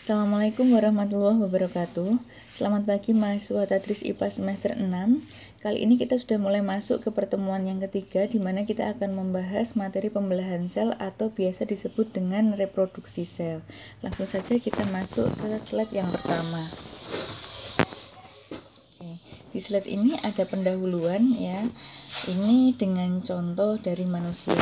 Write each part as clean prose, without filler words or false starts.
Assalamualaikum warahmatullahi wabarakatuh. Selamat pagi mahasiswa Tadris IPA semester 6. Kali ini kita sudah mulai masuk ke pertemuan yang ketiga, di mana kita akan membahas materi pembelahan sel atau biasa disebut dengan reproduksi sel. Langsung saja kita masuk ke slide yang pertama. Oke, di slide ini ada pendahuluan ya. Ini dengan contoh dari manusia.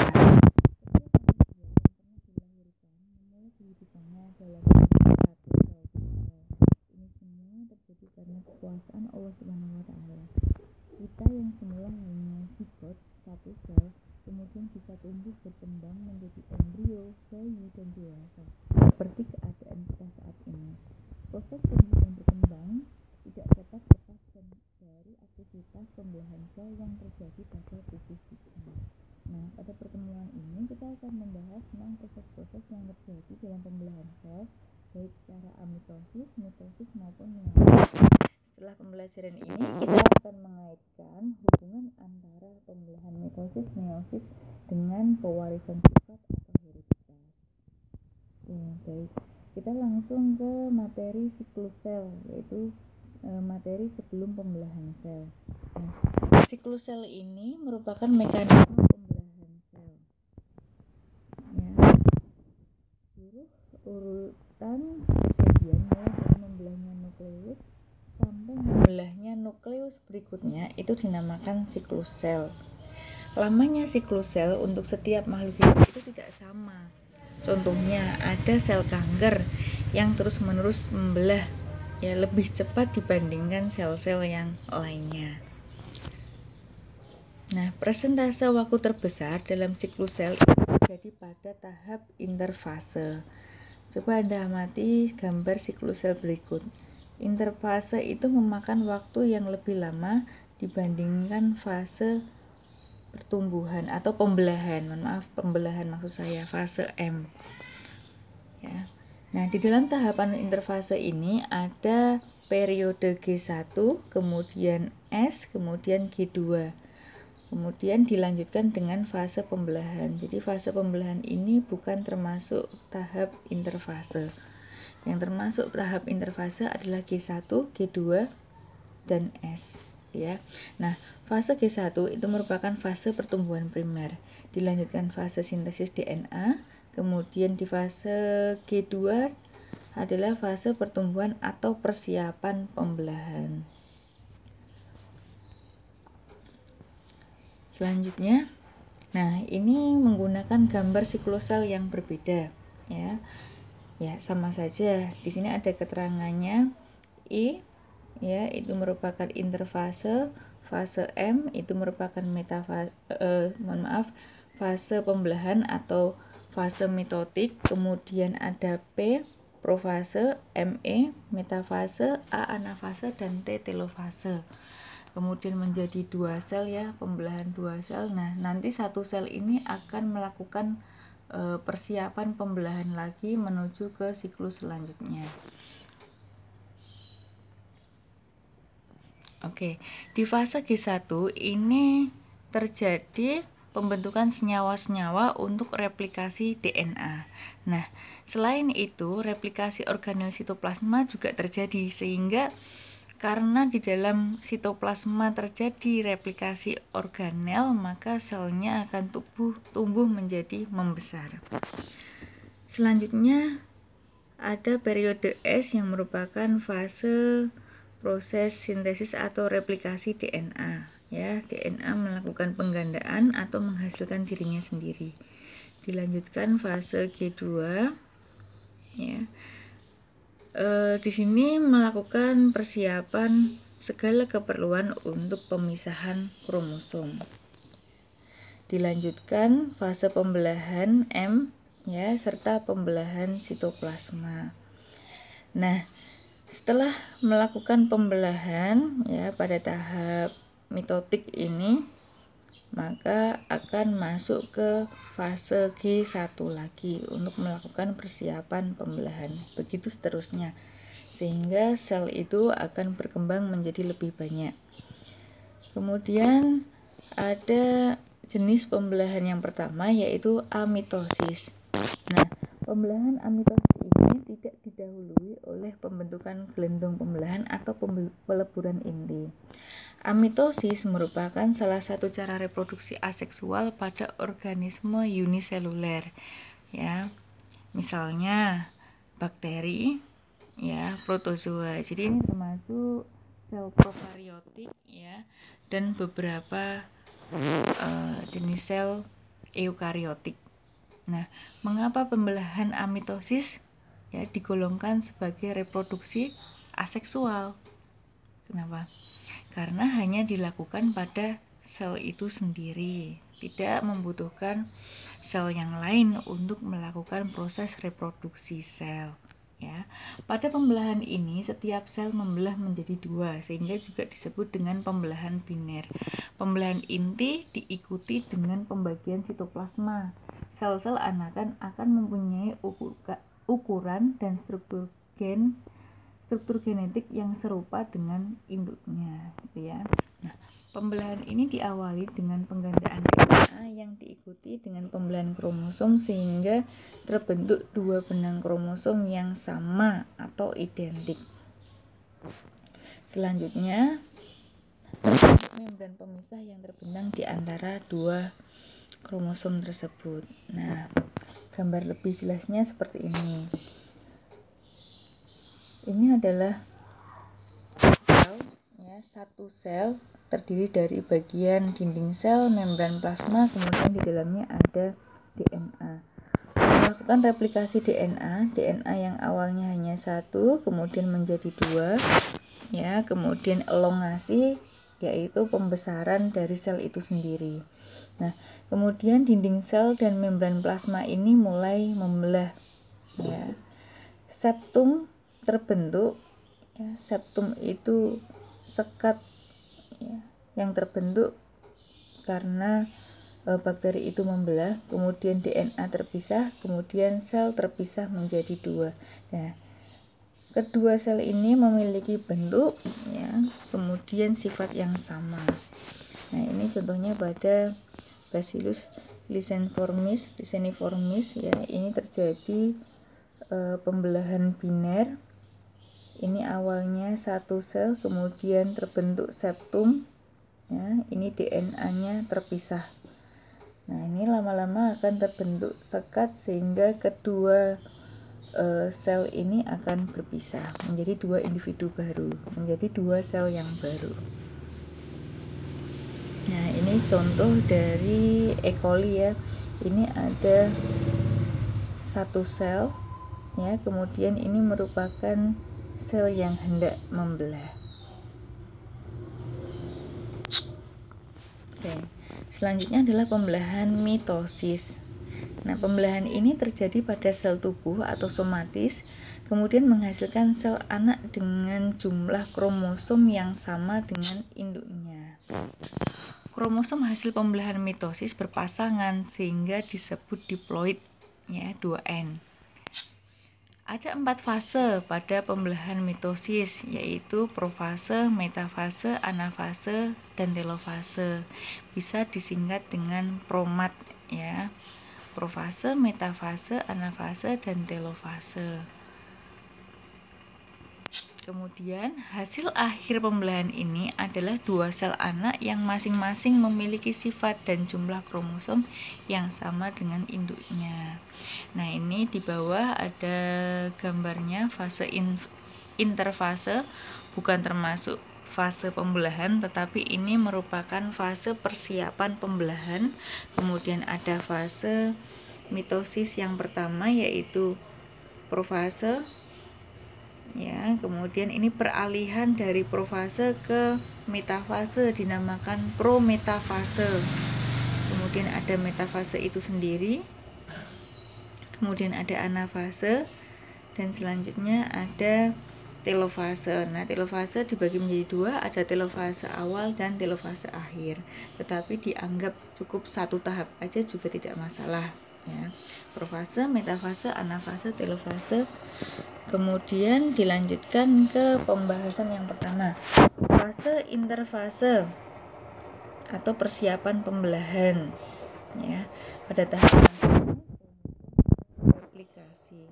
Karena kekuasaan Allah Subhanahu wa Ta'ala, kita yang semula hanya zigot satu sel, kemudian bisa tumbuh berkembang menjadi embrio, bayi, dan dewasa, seperti keadaan kita saat ini. Proses tumbuh dan berkembang tidak dapat lepaskan dari aktivitas pembelahan sel yang terjadi pada tubuh kita. Nah, pada pertemuan ini kita akan membahas tentang proses-proses yang terjadi dalam pembelahan sel, baik secara amitosis, mitosis maupun meiosis. Setelah pembelajaran ini, kita akan mengaitkan hubungan antara pembelahan mitosis, meiosis dengan pewarisan sifat atau hereditas. Baik, kita langsung ke materi siklus sel, yaitu materi sebelum pembelahan sel. Siklus sel ini merupakan mekanisme pembelahan sel. Urutan kejadian mulai dari membelahnya nukleus sampai membelahnya nukleus berikutnya itu dinamakan siklus sel. Lamanya siklus sel untuk setiap makhluk hidup itu tidak sama. Contohnya ada sel kanker yang terus-menerus membelah ya lebih cepat dibandingkan sel-sel yang lainnya. Nah, persentase waktu terbesar dalam siklus sel itu terjadi pada tahap interfase. Coba Anda amati gambar siklus sel berikut. Interfase itu memakan waktu yang lebih lama dibandingkan fase pertumbuhan atau pembelahan. Pembelahan maksud saya fase M. Ya. Nah, di dalam tahapan interfase ini ada periode G1, kemudian S, kemudian G2. Kemudian dilanjutkan dengan fase pembelahan. Jadi fase pembelahan ini bukan termasuk tahap interfase. Yang termasuk tahap interfase adalah G1, G2, dan S. Ya. Nah, fase G1 itu merupakan fase pertumbuhan primer. Dilanjutkan fase sintesis DNA. Kemudian di fase G2 adalah fase pertumbuhan atau persiapan pembelahan. Selanjutnya, nah ini menggunakan gambar siklus sel yang berbeda, ya. Ya, sama saja. Di sini ada keterangannya. I, ya, itu merupakan interfase. Fase M itu merupakan fase pembelahan atau fase mitotik. Kemudian ada P, profase, ME, metafase, A, anafase, dan T, telofase. Kemudian menjadi dua sel ya, pembelahan dua sel. Nah, nanti satu sel ini akan melakukan persiapan pembelahan lagi menuju ke siklus selanjutnya. Oke, di fase G1 ini terjadi pembentukan senyawa-senyawa untuk replikasi DNA. Nah, selain itu replikasi organel sitoplasma juga terjadi, sehingga karena di dalam sitoplasma terjadi replikasi organel, maka selnya akan tumbuh menjadi membesar. Selanjutnya ada periode S yang merupakan fase proses sintesis atau replikasi DNA. Ya, DNA melakukan penggandaan atau menghasilkan dirinya sendiri. Dilanjutkan fase G2, ya. Di sini melakukan persiapan segala keperluan untuk pemisahan kromosom. Dilanjutkan fase pembelahan M, ya, serta pembelahan sitoplasma. Nah, setelah melakukan pembelahan ya pada tahap mitotik ini, maka akan masuk ke fase G1 lagi untuk melakukan persiapan pembelahan. Begitu seterusnya, sehingga sel itu akan berkembang menjadi lebih banyak. Kemudian ada jenis pembelahan yang pertama, yaitu amitosis. Nah, pembelahan amitosis ini tidak didahului pembentukan gelendong pembelahan atau peleburan inti. Amitosis merupakan salah satu cara reproduksi aseksual pada organisme uniseluler, ya. Misalnya bakteri, ya, protozoa. Jadi ini termasuk sel prokariotik, ya, dan beberapa jenis sel eukariotik. Nah, mengapa pembelahan amitosis ya digolongkan sebagai reproduksi aseksual? Kenapa? Karena hanya dilakukan pada sel itu sendiri, tidak membutuhkan sel yang lain untuk melakukan proses reproduksi sel. Ya, pada pembelahan ini setiap sel membelah menjadi dua sehingga juga disebut dengan pembelahan biner. Pembelahan inti diikuti dengan pembagian sitoplasma. Sel-sel anakan akan mempunyai ukuran dan struktur genetik yang serupa dengan induknya, gitu ya. Nah, pembelahan ini diawali dengan penggandaan DNA yang diikuti dengan pembelahan kromosom sehingga terbentuk dua benang kromosom yang sama atau identik. Selanjutnya, membran pemisah yang terbenang di antara dua kromosom tersebut. Nah, gambar lebih jelasnya seperti ini. Ini adalah sel, ya, satu sel terdiri dari bagian dinding sel, membran plasma, kemudian di dalamnya ada DNA. Melakukan replikasi DNA yang awalnya hanya satu, kemudian menjadi dua, ya, kemudian elongasi, yaitu pembesaran dari sel itu sendiri. Nah, kemudian dinding sel dan membran plasma ini mulai membelah, ya. Septum terbentuk, ya. Septum itu sekat, ya, yang terbentuk karena bakteri itu membelah, kemudian DNA terpisah, kemudian sel terpisah menjadi dua. Nah, kedua sel ini memiliki bentuk, ya, kemudian sifat yang sama. Nah, ini contohnya pada Bacillus liseniformis, ya, ini terjadi pembelahan biner. Ini awalnya satu sel, kemudian terbentuk septum, ya, ini DNA-nya terpisah. Nah, ini lama-lama akan terbentuk sekat sehingga kedua sel ini akan berpisah menjadi dua individu baru, menjadi dua sel yang baru. Nah, ini contoh dari E. coli, ya. Ini ada satu sel, ya, kemudian ini merupakan sel yang hendak membelah. Oke. Selanjutnya adalah pembelahan mitosis. Nah, pembelahan ini terjadi pada sel tubuh atau somatis, kemudian menghasilkan sel anak dengan jumlah kromosom yang sama dengan induknya. Kromosom hasil pembelahan mitosis berpasangan sehingga disebut diploid, ya, 2N. Ada 4 fase pada pembelahan mitosis, yaitu profase, metafase, anafase, dan telofase. Bisa disingkat dengan PROMAT, ya. Profase, metafase, anafase, dan telofase. Kemudian hasil akhir pembelahan ini adalah dua sel anak yang masing-masing memiliki sifat dan jumlah kromosom yang sama dengan induknya. Nah, ini di bawah ada gambarnya fase interfase, bukan termasuk fase pembelahan, tetapi ini merupakan fase persiapan pembelahan. Kemudian ada fase mitosis yang pertama, yaitu profase, ya. Kemudian ini peralihan dari profase ke metafase dinamakan prometafase. Kemudian ada metafase itu sendiri, kemudian ada anafase, dan selanjutnya ada telofase. Nah, telofase dibagi menjadi dua, ada telofase awal dan telofase akhir. Tetapi dianggap cukup satu tahap aja juga tidak masalah, ya. Profase, metafase, anafase, telofase. Kemudian dilanjutkan ke pembahasan yang pertama, fase interfase atau persiapan pembelahan, ya. Pada tahap replikasi.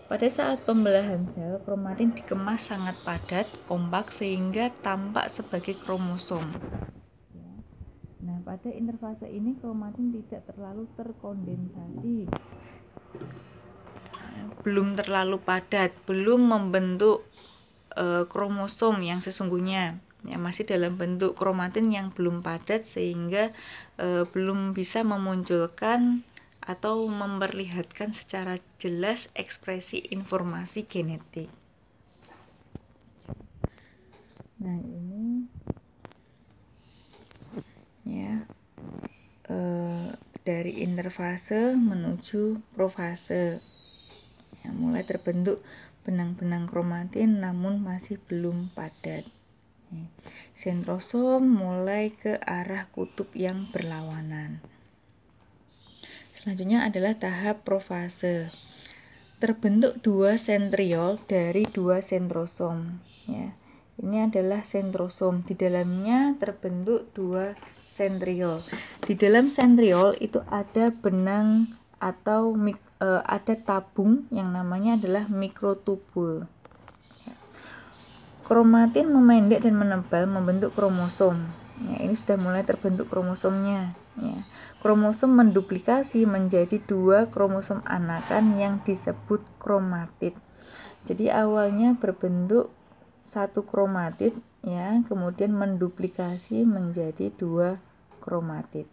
Pada saat pembelahan sel, kromatin dikemas sangat padat, kompak sehingga tampak sebagai kromosom. Nah, pada interfase ini kromatin tidak terlalu terkondensasi, belum terlalu padat, belum membentuk kromosom yang sesungguhnya. Ya, masih dalam bentuk kromatin yang belum padat sehingga belum bisa memunculkan atau memperlihatkan secara jelas ekspresi informasi genetik. Nah, ini ya dari interfase menuju profase. Ya, mulai terbentuk benang-benang kromatin namun masih belum padat. Sentrosom mulai ke arah kutub yang berlawanan. Selanjutnya adalah tahap profase. Terbentuk dua sentriol dari dua sentrosom. Ya, ini adalah sentrosom. Di dalamnya terbentuk dua sentriol. Di dalam sentriol itu ada benang atau ada tabung yang namanya adalah mikrotubul. Kromatin memendek dan menebal membentuk kromosom. Ya, ini sudah mulai terbentuk kromosomnya. Ya. Kromosom menduplikasi menjadi dua kromosom anakan yang disebut kromatid. Jadi awalnya berbentuk satu kromatid, ya, kemudian menduplikasi menjadi dua kromatid.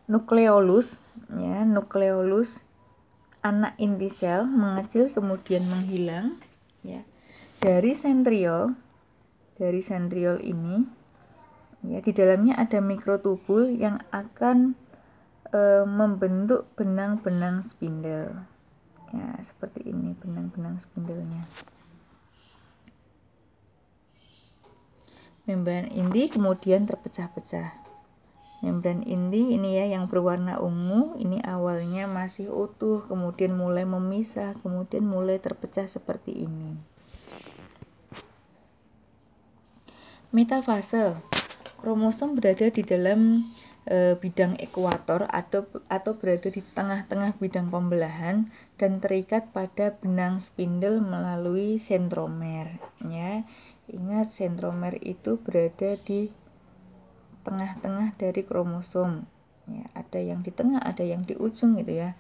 Nukleolus, ya, nukleolus anak inti sel mengecil kemudian menghilang, ya. Dari sentriol ini, ya, di dalamnya ada mikrotubul yang akan membentuk benang-benang spindel. Ya, seperti ini benang-benang spindelnya. Membran inti kemudian terpecah-pecah. Membran inti ini ya yang berwarna ungu, ini awalnya masih utuh, kemudian mulai memisah, kemudian mulai terpecah seperti ini. Metafase. Kromosom berada di dalam bidang ekuator atau berada di tengah-tengah bidang pembelahan dan terikat pada benang spindel melalui sentromer. Ya, ingat sentromer itu berada di tengah-tengah dari kromosom. Ya, ada yang di tengah, ada yang di ujung gitu ya.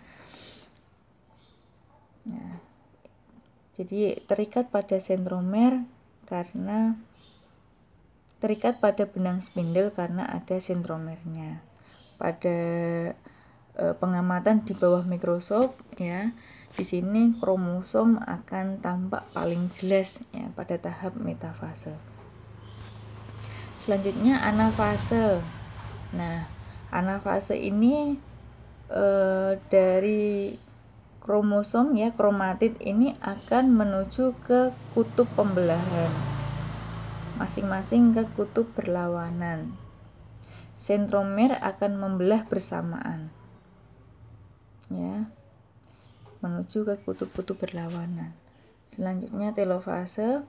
Nah, jadi terikat pada sentromer karena terikat pada benang spindel karena ada sentromernya. Pada pengamatan di bawah mikroskop, ya, di sini kromosom akan tampak paling jelas ya pada tahap metafase. Selanjutnya anafase. Nah, anafase ini dari kromosom ya kromatid ini akan menuju ke kutub pembelahan. Masing-masing ke kutub berlawanan. Sentromer akan membelah bersamaan. Ya. Menuju ke kutub-kutub berlawanan. Selanjutnya telofase,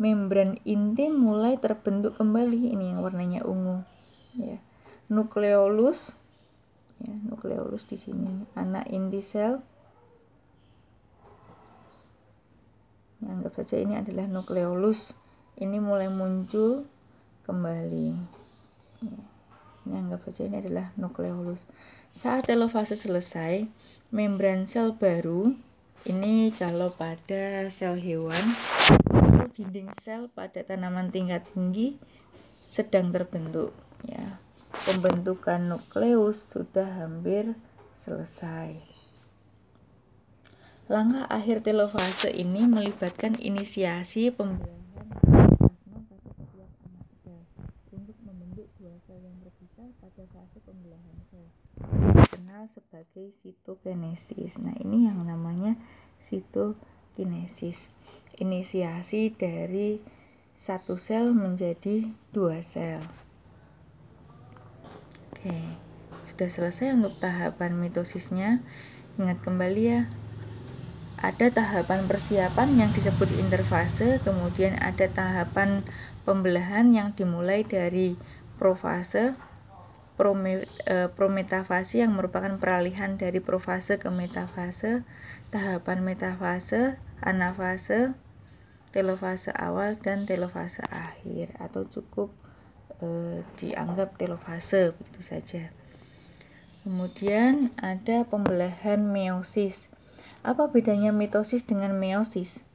membran inti mulai terbentuk kembali, ini yang warnanya ungu. Ya. Nukleolus. Ya, nukleolus di sini, anak inti sel. Anggap saja ini adalah nukleolus. Ini mulai muncul kembali. Ya. Ini anggap saja ini adalah nukleolus. Saat telofase selesai, membran sel baru, ini kalau pada sel hewan, dinding sel pada tanaman tingkat tinggi sedang terbentuk. Ya. Pembentukan nukleus sudah hampir selesai. Langkah akhir telofase ini melibatkan inisiasi pembelahan untuk membentuk dua sel yang terpisah pada fase pembelahan sel, dikenal sebagai sitokinesis. Nah, ini yang namanya sitokinesis, inisiasi dari satu sel menjadi dua sel. Oke, sudah selesai untuk tahapan mitosisnya. Ingat kembali ya, ada tahapan persiapan yang disebut interfase, kemudian ada tahapan pembelahan yang dimulai dari profase, prometafase yang merupakan peralihan dari profase ke metafase, tahapan metafase, anafase, telofase awal dan telofase akhir, atau cukup dianggap telofase begitu saja. Kemudian ada pembelahan meiosis. Apa bedanya mitosis dengan meiosis?